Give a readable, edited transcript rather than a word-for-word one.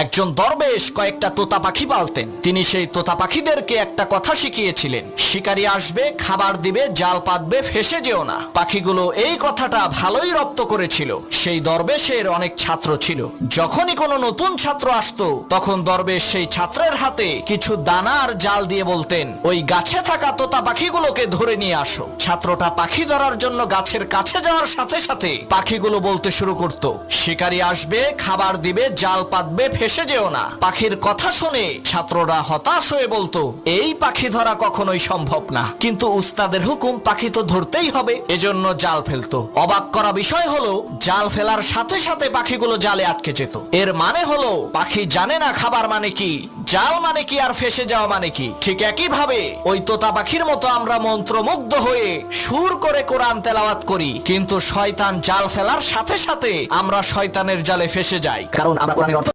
একজন দরবেশ কয়েকটা তোতা পাখি পালতেন। তিনি সেই তোতা পাখিদেরকে একটা কথা শিখিয়েছিলেন, শিকারী আসবে, খাবার দিবে, জাল পাতবে, ফেসে যেও না। পাখিগুলো এই কথাটা ভালোই রপ্ত করেছিল। সেই দরবেশের অনেক ছাত্র ছিল। যখনই কোনো নতুন ছাত্র আসতো, তখন দরবেশ সেই ছাত্রের হাতে কিছু দানা আর জাল দিয়ে বলতেন, ওই গাছে থাকা তোতা পাখিগুলোকে ধরে নিয়ে আসো। ছাত্রটা পাখি ধরার জন্য গাছের কাছে যাওয়ার সাথে সাথে পাখিগুলো বলতে শুরু করত, শিকারী আসবে, খাবার দিবে, জাল পাতবে, ফেসে যেও না। পাখির কথা শুনে ছাত্ররা হতাশ হয়ে বলতো, এই পাখি ধরা কখনোই সম্ভব না। কিন্তু উস্তাদের হুকুম, পাখি তো ধরতেই হবে, এজন্য জাল ফেলতো। অবাক করা বিষয় হলো, জাল ফেলার সাথে সাথে পাখিগুলো জালে আটকে যেত। এর মানে হলো, পাখি জানে না খাবার মানে কি, জাল মানে কি, আর ফেসে যাওয়া মানে কি। ঠিক একই ভাবে ওই তোতা পাখির মতো আমরা মন্ত্রমুগ্ধ হয়ে সুর করে কোরআন তেলাওয়াত করি, কিন্তু শয়তান জাল ফেলার সাথে সাথে আমরা শয়তানের জালে ফেসে যাই। কারণ আমরা কোরআনের অর্থ